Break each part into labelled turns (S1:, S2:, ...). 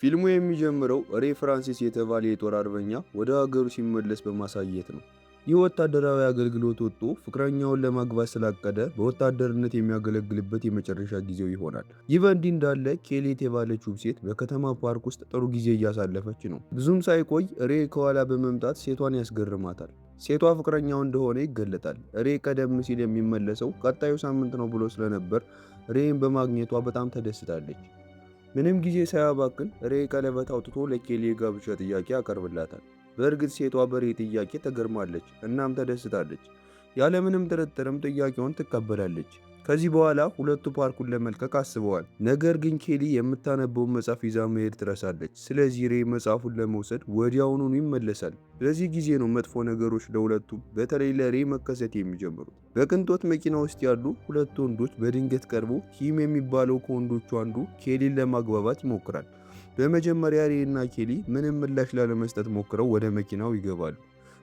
S1: ፊልሙ የሚጀምረው ሬ ፍራንሲስ የተባለ የጦር አርበኛ ወደ ሀገሩ ሲመለስ በማሳየት ነው። ይህ ወታደራዊ አገልግሎት ወጥቶ ፍቅረኛውን ለማግባት ስላቀደ በወታደርነት የሚያገለግልበት የመጨረሻ ጊዜው ይሆናል። ይህ በእንዲህ እንዳለ ኬሊ የተባለችው ሴት በከተማ ፓርክ ውስጥ ጥሩ ጊዜ እያሳለፈች ነው። ብዙም ሳይቆይ ሬ ከኋላ በመምጣት ሴቷን ያስገርማታል። ሴቷ ፍቅረኛው እንደሆነ ይገለጣል። ሬ ቀደም ሲል የሚመለሰው ቀጣዩ ሳምንት ነው ብሎ ስለነበር ሬን በማግኘቷ በጣም ተደስታለች። ምንም ጊዜ ሳያባክን ሬ ቀለበት አውጥቶ ለኬሊ የጋብቻ ጥያቄ ያቀርብላታል። በእርግጥ ሴቷ በሬ ጥያቄ ተገርማለች እናም ተደስታለች። ያለምንም ጥርጥርም ጥያቄውን ትቀበላለች። ከዚህ በኋላ ሁለቱ ፓርኩን ለመልቀቅ አስበዋል። ነገር ግን ኬሊ የምታነበውን መጽሐፍ ይዛ መሄድ ትረሳለች። ስለዚህ ሬ መጽሐፉን ለመውሰድ ወዲያውኑ ይመለሳል። ስለዚህ ጊዜ ነው መጥፎ ነገሮች ለሁለቱም በተለይ ለሬ መከሰት የሚጀምሩት። በቅንጦት መኪና ውስጥ ያሉ ሁለት ወንዶች በድንገት ቀርቦ ቲም የሚባለው ከወንዶቹ አንዱ ኬሊን ለማግባባት ይሞክራል። በመጀመሪያ ሬ እና ኬሊ ምንም ምላሽ ላለመስጠት ሞክረው ወደ መኪናው ይገባሉ።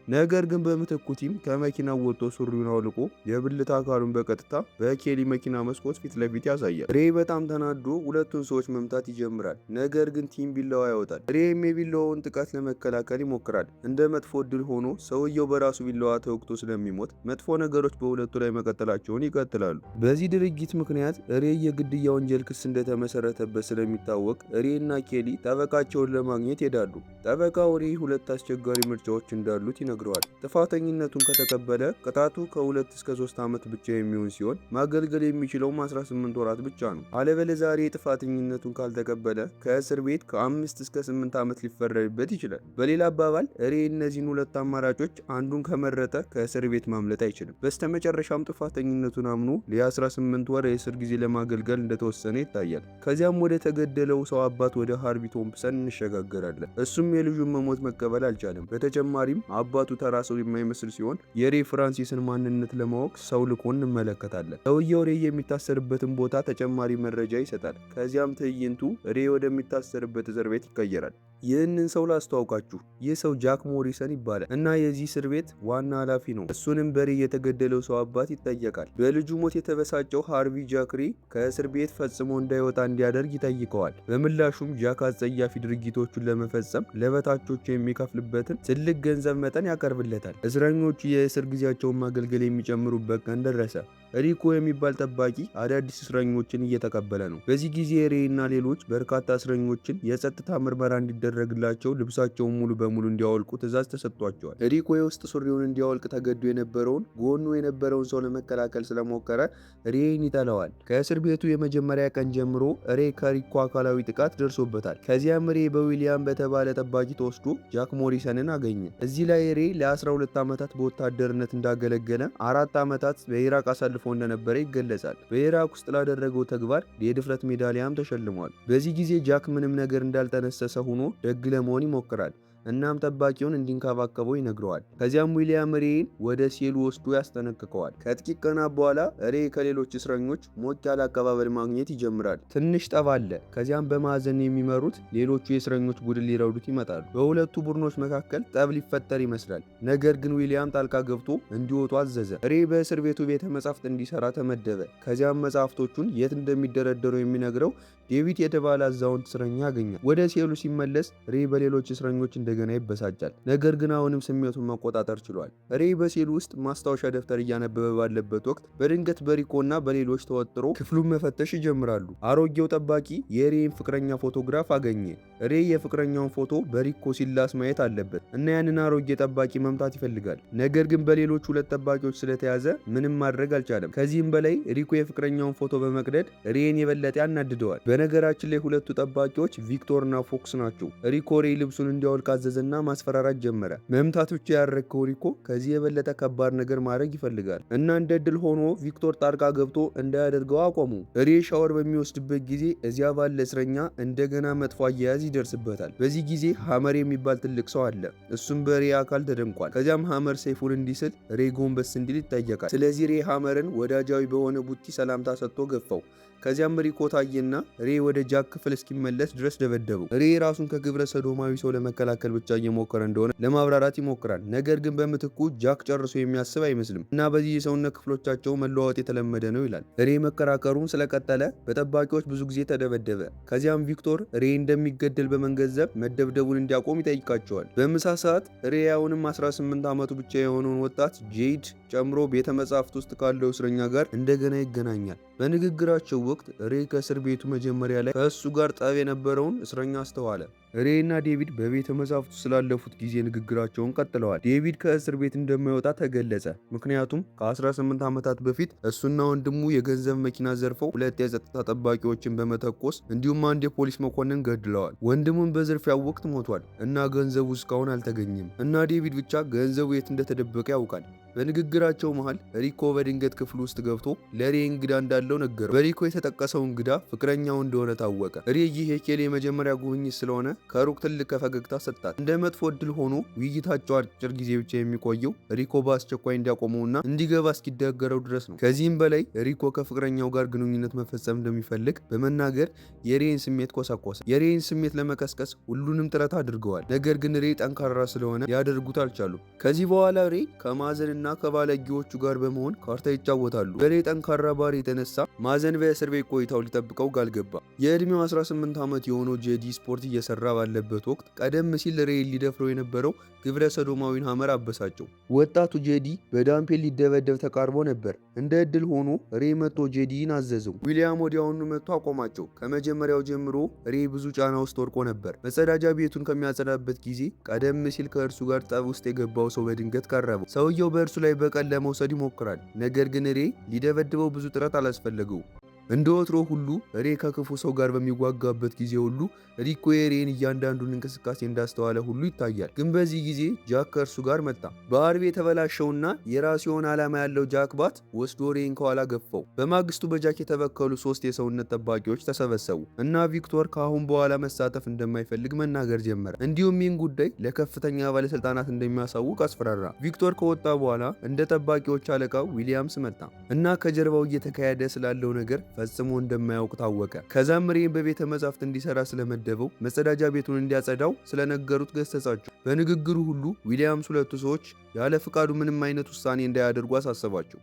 S1: ነገር ግን በምትኩ ቲም ከመኪናው ወጥቶ ሱሪውን አውልቆ የብልት አካሉን በቀጥታ በኬሊ መኪና መስኮት ፊት ለፊት ያሳያል። ሬ በጣም ተናዶ ሁለቱን ሰዎች መምታት ይጀምራል። ነገር ግን ቲም ቢላዋ ያወጣል። ሬም የቢላዋውን ጥቃት ለመከላከል ይሞክራል። እንደ መጥፎ እድል ሆኖ ሰውየው በራሱ ቢላዋ ተወግቶ ስለሚሞት መጥፎ ነገሮች በሁለቱ ላይ መቀጠላቸውን ይቀጥላሉ። በዚህ ድርጊት ምክንያት ሬ የግድያ ወንጀል ክስ እንደተመሰረተበት ስለሚታወቅ ሬ እና ኬሊ ጠበቃቸውን ለማግኘት ይሄዳሉ። ጠበቃው ሬ ሁለት አስቸጋሪ ምርጫዎች እንዳሉት ይነግረዋል። ጥፋተኝነቱን ከተቀበለ ቅጣቱ ከ2 እስከ 3 ዓመት ብቻ የሚሆን ሲሆን ማገልገል የሚችለውም 18 ወራት ብቻ ነው። አለበለዚያ ሬ ጥፋተኝነቱን ካልተቀበለ ከእስር ቤት ከ5 እስከ 8 ዓመት ሊፈረድበት ይችላል። በሌላ አባባል ሬ እነዚህን ሁለት አማራጮች አንዱን ከመረጠ ከእስር ቤት ማምለጥ አይችልም። በስተመጨረሻም ጥፋተኝነቱን አምኖ ለ18 ወር የእስር ጊዜ ለማገልገል እንደተወሰነ ይታያል። ከዚያም ወደ ተገደለው ሰው አባት ወደ ሃርቪ ቶምፕሰን እንሸጋገራለን። እሱም የልጁን መሞት መቀበል አልቻለም። በተጨማሪም አባቱ ተራ ሰው የማይመስል ሲሆን የሬ ፍራንሲስን ማንነት ለማወቅ ሰው ልኮ እንመለከታለን። ሰውየው ሬ የሚታሰርበትን ቦታ ተጨማሪ መረጃ ይሰጣል። ከዚያም ትዕይንቱ ሬ ወደሚታሰርበት እስር ቤት ይቀየራል። ይህንን ሰው ላስተዋውቃችሁ። ይህ ሰው ጃክ ሞሪሰን ይባላል እና የዚህ እስር ቤት ዋና ኃላፊ ነው። እሱንም በሬ የተገደለው ሰው አባት ይጠየቃል። በልጁ ሞት የተበሳጨው ሃርቪ ጃክ ሬ ከእስር ቤት ፈጽሞ እንዳይወጣ እንዲያደርግ ይጠይቀዋል። በምላሹም ጃክ አጸያፊ ድርጊቶቹን ለመፈጸም ለበታቾቹ የሚከፍልበትን ትልቅ ገንዘብ መጠን ያቀርብለታል። እስረኞቹ የእስር ጊዜያቸውን ማገልገል የሚጨምሩበት ቀን ደረሰ። ሪኮ የሚባል ጠባቂ አዳዲስ እስረኞችን እየተቀበለ ነው። በዚህ ጊዜ ሬ እና ሌሎች በርካታ እስረኞችን የጸጥታ ምርመራ እንዲደረግላቸው ልብሳቸውን ሙሉ በሙሉ እንዲያወልቁ ትዕዛዝ ተሰጥቷቸዋል። ሪኮ የውስጥ ሱሪውን እንዲያወልቅ ተገዶ የነበረውን ጎኑ የነበረውን ሰው ለመከላከል ስለሞከረ ሬን ይጠላዋል። ከእስር ቤቱ የመጀመሪያ ቀን ጀምሮ ሬ ከሪኮ አካላዊ ጥቃት ደርሶበታል። ከዚያም ሬ በዊሊያም በተባለ ጠባቂ ተወስዶ ጃክ ሞሪሰንን አገኘ። እዚህ ላይ ሬ ለ12 ዓመታት በወታደርነት እንዳገለገለ 4 ዓመታት በኢራቅ አሳልፎ እንደነበረ ይገለጻል። በኢራቅ ውስጥ ላደረገው ተግባር የድፍረት ሜዳሊያም ተሸልሟል። በዚህ ጊዜ ጃክ ምንም ነገር እንዳልተነሰሰ ሆኖ ደግ ለመሆን ይሞክራል። እናም ጠባቂውን እንዲንከባከበው ይነግረዋል። ከዚያም ዊሊያም ሬን ወደ ሴሉ ወስዶ ያስጠነቅቀዋል። ከጥቂት ቀናት በኋላ ሬ ከሌሎች እስረኞች ሞቅ ያለ አቀባበል ማግኘት ይጀምራል። ትንሽ ጠብ አለ። ከዚያም በማዕዘን የሚመሩት ሌሎቹ የእስረኞች ቡድን ሊረዱት ይመጣሉ። በሁለቱ ቡድኖች መካከል ጠብ ሊፈጠር ይመስላል። ነገር ግን ዊሊያም ጣልቃ ገብቶ እንዲወጡ አዘዘ። ሬ በእስር ቤቱ ቤተ መጻሕፍት እንዲሰራ ተመደበ። ከዚያም መጻሕፍቶቹን የት እንደሚደረደሩ የሚነግረው ዴቪድ የተባለ አዛውንት እስረኛ ያገኛል። ወደ ሴሉ ሲመለስ ሬ በሌሎች እስረኞች እንደገና ይበሳጫል። ነገር ግን አሁንም ስሜቱን መቆጣጠር ችሏል። ሬ በሴሉ ውስጥ ማስታወሻ ደብተር እያነበበ ባለበት ወቅት በድንገት በሪኮና በሌሎች ተወጥሮ ክፍሉን መፈተሽ ይጀምራሉ። አሮጌው ጠባቂ የሬን ፍቅረኛ ፎቶግራፍ አገኘ። ሬ የፍቅረኛውን ፎቶ በሪኮ ሲላስ ማየት አለበት እና ያንን አሮጌ ጠባቂ መምታት ይፈልጋል። ነገር ግን በሌሎች ሁለት ጠባቂዎች ስለተያዘ ምንም ማድረግ አልቻለም። ከዚህም በላይ ሪኮ የፍቅረኛውን ፎቶ በመቅደድ ሬን የበለጠ ያናድደዋል። በነገራችን ላይ ሁለቱ ጠባቂዎች ቪክቶር እና ፎክስ ናቸው። ሪኮ ሬ ልብሱን እንዲያወልቅ አዘዘና ማስፈራራት ጀመረ። መምታት ብቻ ያረከው ሪኮ ከዚህ የበለጠ ከባድ ነገር ማድረግ ይፈልጋል እና እንደ ድል ሆኖ ቪክቶር ጣልቃ ገብቶ እንዳያደርገው አቆሙ። ሬ ሻወር በሚወስድበት ጊዜ እዚያ ባለ እስረኛ እንደገና መጥፎ አያያዝ ይደርስበታል። በዚህ ጊዜ ሐመር የሚባል ትልቅ ሰው አለ። እሱም በሬ አካል ተደንቋል። ከዚያም ሐመር ሰይፉን እንዲስል ሬ ጎንበስ እንዲል ይጠየቃል። ስለዚህ ሬ ሐመርን ወዳጃዊ በሆነ ቡቲ ሰላምታ ሰጥቶ ገፋው። ከዚያም ሪኮ ታየና ሬ ወደ ጃክ ክፍል እስኪመለስ ድረስ ደበደበው። ሬ ራሱን ከግብረ ሰዶማዊ ሰው ለመከላከል ብቻ እየሞከረ እንደሆነ ለማብራራት ይሞክራል። ነገር ግን በምትኩ ጃክ ጨርሶ የሚያስብ አይመስልም እና በዚህ የሰውነት ክፍሎቻቸው መለዋወጥ የተለመደ ነው ይላል። ሬ መከራከሩን ስለቀጠለ በጠባቂዎች ብዙ ጊዜ ተደበደበ። ከዚያም ቪክቶር ሬ እንደሚገደል በመገንዘብ መደብደቡን እንዲያቆም ይጠይቃቸዋል። በምሳ ሰዓት ሬ አሁንም 18 ዓመቱ ብቻ የሆነውን ወጣት ጄድ ጨምሮ ቤተ መጻሕፍት ውስጥ ካለው እስረኛ ጋር እንደገና ይገናኛል። በንግግራቸው ወቅት ሬ ከእስር ቤቱ መጀመሪያ ላይ ከእሱ ጋር ጠብ የነበረውን እስረኛ አስተዋለ። ሬ እና ዴቪድ በቤተ መጻሕፍቱ ስላለፉት ጊዜ ንግግራቸውን ቀጥለዋል። ዴቪድ ከእስር ቤት እንደማይወጣ ተገለጸ፣ ምክንያቱም ከ18 ዓመታት በፊት እሱና ወንድሙ የገንዘብ መኪና ዘርፈው 2 የጸጥታ ጠባቂዎችን በመተኮስ እንዲሁም 1 የፖሊስ መኮንን ገድለዋል። ወንድሙን በዝርፊያው ወቅት ሞቷል እና ገንዘቡ እስካሁን አልተገኘም እና ዴቪድ ብቻ ገንዘቡ የት እንደተደበቀ ያውቃል። በንግግራቸው መሃል ሪኮ በድንገት ክፍል ውስጥ ገብቶ ለሬ እንግዳ እንዳለው ነገረው። በሪኮ የተጠቀሰው እንግዳ ፍቅረኛው እንደሆነ ታወቀ። ሬ ይህ የኬሊ የመጀመሪያ ጉብኝት ስለሆነ ከሩቅ ትልቅ ፈገግታ ሰጣት። እንደ መጥፎ እድል ሆኖ ውይይታቸው አጭር ጊዜ ብቻ የሚቆየው ሪኮ በአስቸኳይ እንዲያቆመውና እንዲገባ እስኪደገረው ድረስ ነው። ከዚህም በላይ ሪኮ ከፍቅረኛው ጋር ግንኙነት መፈጸም እንደሚፈልግ በመናገር የሬን ስሜት ኮሳኮሰ። የሬን ስሜት ለመቀስቀስ ሁሉንም ጥረት አድርገዋል፣ ነገር ግን ሬ ጠንካራ ስለሆነ ሊያደርጉት አልቻሉም። ከዚህ በኋላ ሬ ከማዘንና ከባለጌዎቹ ጋር በመሆን ካርታ ይጫወታሉ። በሬ ጠንካራ ባህሪ የተነሳ ማዘን በእስር ቤት ቆይታው ሊጠብቀው ቃል ገባ። የዕድሜው 18 ዓመት የሆነው ጄዲ ስፖርት እየሰራ ባለበት ወቅት ቀደም ሲል ሬ ሊደፍረው የነበረው ግብረ ሰዶማዊን ሐመር አበሳጨው። ወጣቱ ጄዲ በዳምፔል ሊደበደብ ተቃርቦ ነበር። እንደ ዕድል ሆኖ ሬ መጥቶ ጄዲን አዘዘው። ዊሊያም ወዲያውኑ መጥቶ አቆማቸው። ከመጀመሪያው ጀምሮ ሬ ብዙ ጫና ውስጥ ወድቆ ነበር። መጸዳጃ ቤቱን ከሚያጸዳበት ጊዜ ቀደም ሲል ከእርሱ ጋር ጠብ ውስጥ የገባው ሰው በድንገት ቀረበው። ሰውየው በእርሱ ላይ በቀል ለመውሰድ ይሞክራል፣ ነገር ግን ሬ ሊደበድበው ብዙ ጥረት አላስፈለገው። እንደ ወትሮ ሁሉ ሬ ከክፉ ሰው ጋር በሚዋጋበት ጊዜ ሁሉ ሪኮ የሬን እያንዳንዱን እንቅስቃሴ እንዳስተዋለ ሁሉ ይታያል። ግን በዚህ ጊዜ ጃክ ከእርሱ ጋር መጣ። በአርቢ የተበላሸውና የራሱ የሆነ ዓላማ ያለው ጃክ ባት ወስዶ ሬን ከኋላ ገፋው። በማግስቱ በጃክ የተበከሉ 3 የሰውነት ጠባቂዎች ተሰበሰቡ እና ቪክቶር ከአሁን በኋላ መሳተፍ እንደማይፈልግ መናገር ጀመረ። እንዲሁም ይህን ጉዳይ ለከፍተኛ ባለስልጣናት እንደሚያሳውቅ አስፈራራ። ቪክቶር ከወጣ በኋላ እንደ ጠባቂዎች አለቃው ዊሊያምስ መጣ እና ከጀርባው እየተካሄደ ስላለው ነገር ፈጽሞ እንደማያውቅ ታወቀ። ከዛም ሬን በቤተ መጻሕፍት እንዲሰራ ስለመደበው መጸዳጃ ቤቱን እንዲያጸዳው ስለነገሩት ገሰጻቸው። በንግግሩ ሁሉ ዊሊያምስ ሁለቱ ሰዎች ያለ ፍቃዱ ምንም አይነት ውሳኔ እንዳያደርጉ አሳሰባቸው።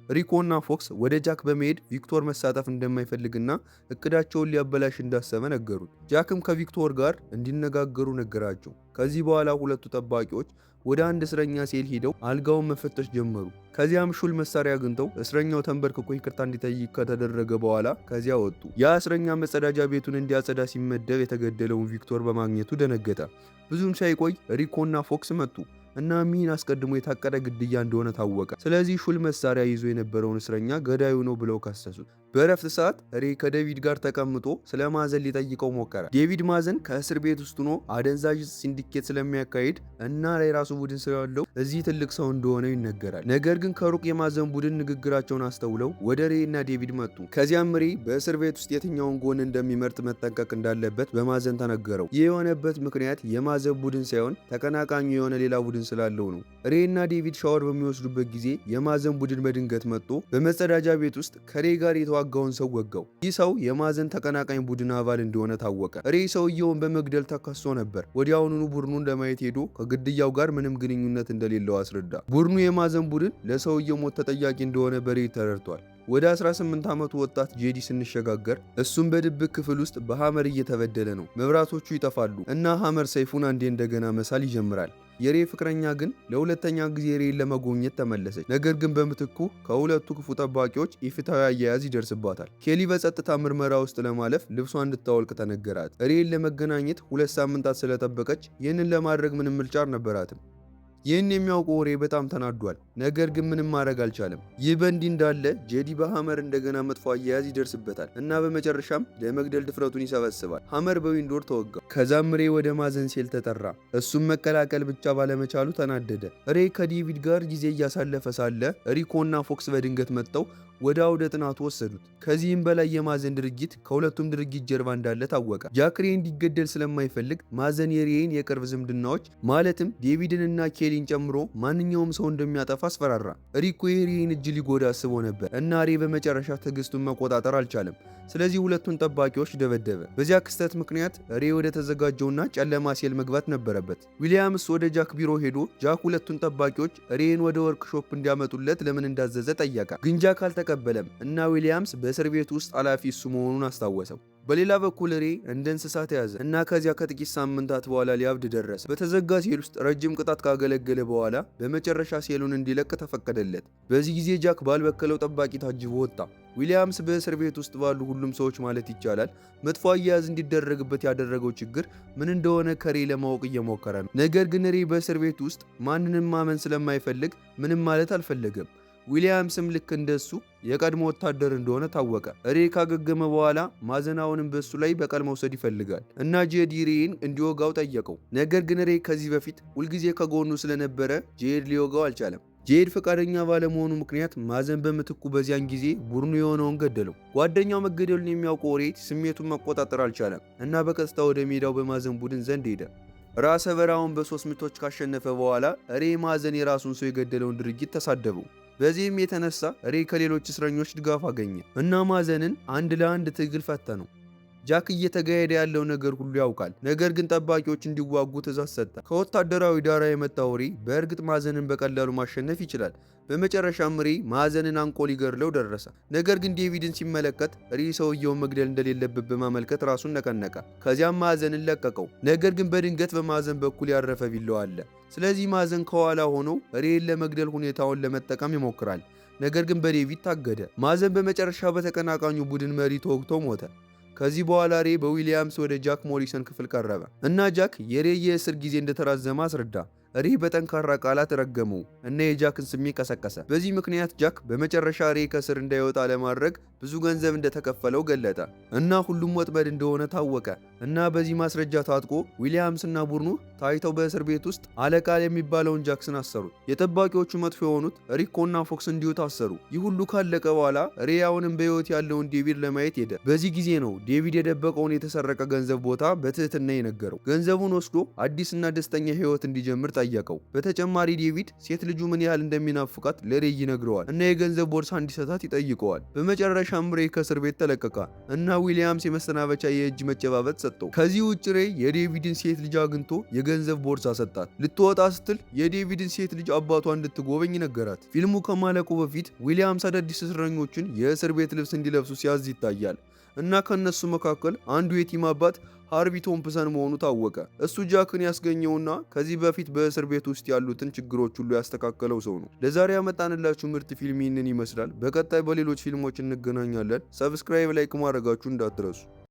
S1: ሪኮና ፎክስ ወደ ጃክ በመሄድ ቪክቶር መሳተፍ እንደማይፈልግና እቅዳቸውን ሊያበላሽ እንዳሰበ ነገሩት። ጃክም ከቪክቶር ጋር እንዲነጋገሩ ነገራቸው። ከዚህ በኋላ ሁለቱ ጠባቂዎች ወደ አንድ እስረኛ ሴል ሄደው አልጋውን መፈተሽ ጀመሩ። ከዚያም ሹል መሳሪያ አግኝተው እስረኛው ተንበርክኮ ይቅርታ እንዲጠይቅ ከተደረገ በኋላ ከዚያ ወጡ። ያ እስረኛ መጸዳጃ ቤቱን እንዲያጸዳ ሲመደብ የተገደለውን ቪክቶር በማግኘቱ ደነገጠ። ብዙም ሳይቆይ ሪኮና ፎክስ መጡ እና ሚን አስቀድሞ የታቀደ ግድያ እንደሆነ ታወቀ። ስለዚህ ሹል መሳሪያ ይዞ የነበረውን እስረኛ ገዳዩ ነው ብለው ከሰሱት። በረፍት ሰዓት ሬ ከዴቪድ ጋር ተቀምጦ ስለ ማዘን ሊጠይቀው ሞከረ። ዴቪድ ማዘን ከእስር ቤት ውስጥ ሆኖ አደንዛዥ ሲንዲኬት ስለሚያካሂድ እና የራሱ ቡድን ስላለው እዚህ ትልቅ ሰው እንደሆነ ይነገራል። ነገር ግን ከሩቅ የማዘን ቡድን ንግግራቸውን አስተውለው ወደ ሬ እና ዴቪድ መጡ። ከዚያም ሬ በእስር ቤት ውስጥ የትኛውን ጎን እንደሚመርጥ መጠንቀቅ እንዳለበት በማዘን ተነገረው። ይህ የሆነበት ምክንያት የማዘን ቡድን ሳይሆን ተቀናቃኙ የሆነ ሌላ ቡድን ስላለው ነው። ሬ እና ዴቪድ ሻወር በሚወስዱበት ጊዜ የማዘን ቡድን በድንገት መጥቶ በመጸዳጃ ቤት ውስጥ ከሬ ጋር የተዋጋውን ሰው ወጋው። ይህ ሰው የማዘን ተቀናቃኝ ቡድን አባል እንደሆነ ታወቀ። ሬ ሰውየውን በመግደል ተከሶ ነበር። ወዲያውኑ ቡድኑን ለማየት ሄዶ ከግድያው ጋር ምንም ግንኙነት እንደሌለው አስረዳ። ቡድኑ የማዘን ቡድን ለሰውየው ሞት ተጠያቂ እንደሆነ በሬ ተረድቷል። ወደ 18 ዓመቱ ወጣት ጄዲ ስንሸጋገር እሱም በድብቅ ክፍል ውስጥ በሐመር እየተበደለ ነው። መብራቶቹ ይጠፋሉ እና ሐመር ሰይፉን አንዴ እንደገና መሳል ይጀምራል። የሬ ፍቅረኛ ግን ለሁለተኛ ጊዜ ሬን ለመጎብኘት ተመለሰች። ነገር ግን በምትኩ ከሁለቱ ክፉ ጠባቂዎች ኢፍትሐዊ አያያዝ ይደርስባታል። ኬሊ በጸጥታ ምርመራ ውስጥ ለማለፍ ልብሷ እንድታወልቅ ተነገራት። ሬን ለመገናኘት 2 ሳምንታት ስለጠበቀች ይህንን ለማድረግ ምንም ምርጫ አልነበራትም። ይህን የሚያውቀው ሬ በጣም ተናዷል፣ ነገር ግን ምንም ማድረግ አልቻለም። ይህ በእንዲህ እንዳለ ጄዲ በሐመር እንደገና መጥፎ አያያዝ ይደርስበታል እና በመጨረሻም ለመግደል ድፍረቱን ይሰበስባል። ሐመር በዊንዶር ተወጋ። ከዛም ሬ ወደ ማዘን ሴል ተጠራ። እሱም መቀላቀል ብቻ ባለመቻሉ ተናደደ። ሬ ከዴቪድ ጋር ጊዜ እያሳለፈ ሳለ ሪኮና ፎክስ በድንገት መጥተው ወደ አውደ ጥናቱ ወሰዱት። ከዚህም በላይ የማዘን ድርጊት ከሁለቱም ድርጊት ጀርባ እንዳለ ታወቀ። ጃክ ሬይ እንዲገደል ስለማይፈልግ ማዘን የሬይን የቅርብ ዝምድናዎች ማለትም ዴቪድንና ኬሊን ጨምሮ ማንኛውም ሰው እንደሚያጠፋ አስፈራራ። ሪኮ የሬይን እጅ ሊጎዳ አስቦ ነበር እና ሬይ በመጨረሻ ትዕግስቱን መቆጣጠር አልቻለም። ስለዚህ ሁለቱን ጠባቂዎች ደበደበ። በዚያ ክስተት ምክንያት ሬይ ወደ ተዘጋጀውና ጨለማ ሴል መግባት ነበረበት። ዊሊያምስ ወደ ጃክ ቢሮ ሄዶ ጃክ ሁለቱን ጠባቂዎች ሬይን ወደ ወርክሾፕ እንዲያመጡለት ለምን እንዳዘዘ ጠየቀ። ግን ጃክ አልተቀበለም እና ዊሊያምስ በእስር ቤት ውስጥ ኃላፊ እሱ መሆኑን አስታወሰው። በሌላ በኩል ሬይ እንደ እንስሳ ተያዘ እና ከዚያ ከጥቂት ሳምንታት በኋላ ሊያብድ ደረሰ። በተዘጋ ሴል ውስጥ ረጅም ቅጣት ካገለገለ በኋላ በመጨረሻ ሴሉን እንዲለቅ ተፈቀደለት። በዚህ ጊዜ ጃክ ባልበከለው ጠባቂ ታጅቦ ወጣ። ዊሊያምስ በእስር ቤት ውስጥ ባሉ ሁሉም ሰዎች ማለት ይቻላል መጥፎ አያያዝ እንዲደረግበት ያደረገው ችግር ምን እንደሆነ ከሬይ ለማወቅ እየሞከረ ነው። ነገር ግን ሬይ በእስር ቤት ውስጥ ማንንም ማመን ስለማይፈልግ ምንም ማለት አልፈለገም። ዊሊያምስም ልክ እንደሱ የቀድሞ ወታደር እንደሆነ ታወቀ። ሬይ ካገገመ በኋላ ማዘናውንም በሱ ላይ በቀል መውሰድ ይፈልጋል እና ጄድ ሬይን እንዲወጋው ጠየቀው። ነገር ግን ሬይ ከዚህ በፊት ሁልጊዜ ከጎኑ ስለነበረ ጄድ ሊወጋው አልቻለም። ጄድ ፈቃደኛ ባለመሆኑ ምክንያት ማዘን በምትኩ በዚያን ጊዜ ቡድኑ የሆነውን ገደለው። ጓደኛው መገደሉን የሚያውቀው ሬይ ስሜቱን መቆጣጠር አልቻለም እና በቀጥታ ወደ ሜዳው በማዘን ቡድን ዘንድ ሄደ። ራሰ በራውን በ3 ምቶች ካሸነፈ በኋላ ሬይ ማዘን የራሱን ሰው የገደለውን ድርጊት ተሳደበው። በዚህም የተነሳ ሬይ ከሌሎች እስረኞች ድጋፍ አገኘ እና ማዘንን አንድ ለአንድ ትግል ፈተነው። ጃክ እየተካሄደ ያለው ነገር ሁሉ ያውቃል። ነገር ግን ጠባቂዎች እንዲዋጉ ትእዛዝ ሰጠ። ከወታደራዊ ዳራ የመጣው ሬይ በእርግጥ ማዘንን በቀላሉ ማሸነፍ ይችላል። በመጨረሻም ሬይ ማዘንን አንቆ ሊገድለው ደረሰ። ነገር ግን ዴቪድን ሲመለከት ሬይ ሰውየውን መግደል እንደሌለበት በማመልከት ራሱን ነቀነቀ። ከዚያም ማዘንን ለቀቀው። ነገር ግን በድንገት በማዘን በኩል ያረፈ ቢላዋ አለ። ስለዚህ ማዘን ከኋላ ሆኖ ሬይን ለመግደል ሁኔታውን ለመጠቀም ይሞክራል። ነገር ግን በዴቪድ ታገደ። ማዘን በመጨረሻ በተቀናቃኙ ቡድን መሪ ተወግቶ ሞተ። ከዚህ በኋላ ሬይ በዊሊያምስ ወደ ጃክ ሞሪሰን ክፍል ቀረበ እና ጃክ የሬይ የእስር ጊዜ እንደተራዘመ አስረዳ። ሬይ በጠንካራ ቃላት ረገመው እና የጃክን ስሜት ቀሰቀሰ። በዚህ ምክንያት ጃክ በመጨረሻ ሬይ ከእስር እንዳይወጣ ለማድረግ ብዙ ገንዘብ እንደተከፈለው ገለጠ እና ሁሉም ወጥመድ እንደሆነ ታወቀ እና በዚህ ማስረጃ ታጥቆ ዊሊያምስ እና ቡድኑ ታይተው በእስር ቤት ውስጥ አለቃ የሚባለውን ጃክስን አሰሩት። የጠባቂዎቹ መጥፎ የሆኑት ሪኮ እና ፎክስ እንዲሁ ታሰሩ። ይህ ሁሉ ካለቀ በኋላ ሬይ አሁንም በሕይወት ያለውን ዴቪድ ለማየት ሄደ። በዚህ ጊዜ ነው ዴቪድ የደበቀውን የተሰረቀ ገንዘብ ቦታ በትህትና የነገረው። ገንዘቡን ወስዶ አዲስና ደስተኛ ሕይወት እንዲጀምር ጠየቀው። በተጨማሪ ዴቪድ ሴት ልጁ ምን ያህል እንደሚናፍቃት ለሬይ ይነግረዋል እና የገንዘብ ቦርሳ እንዲሰጣት ይጠይቀዋል። በመጨረሻም ሬይ ከእስር ቤት ተለቀቀ እና ዊሊያምስ የመሰናበቻ የእጅ መጨባበጥ ሰጠው። ከዚህ ውጭ ሬይ የዴቪድን ሴት ልጅ አግኝቶ የገንዘብ ቦርሳ ሰጣት። ልትወጣ ስትል የዴቪድን ሴት ልጅ አባቷ እንድትጎበኝ ነገራት። ፊልሙ ከማለቁ በፊት ዊሊያምስ አዳዲስ እስረኞችን የእስር ቤት ልብስ እንዲለብሱ ሲያዝ ይታያል እና ከነሱ መካከል አንዱ የቲም አባት ሃርቪ ቶምፕሰን መሆኑ ታወቀ። እሱ ጃክን ያስገኘውና ከዚህ በፊት በእስር ቤት ውስጥ ያሉትን ችግሮች ሁሉ ያስተካከለው ሰው ነው። ለዛሬ ያመጣንላችሁ ምርጥ ፊልም ይህንን ይመስላል። በቀጣይ በሌሎች ፊልሞች እንገናኛለን። ሰብስክራይብ፣ ላይክ ማድረጋችሁ እንዳትረሱ።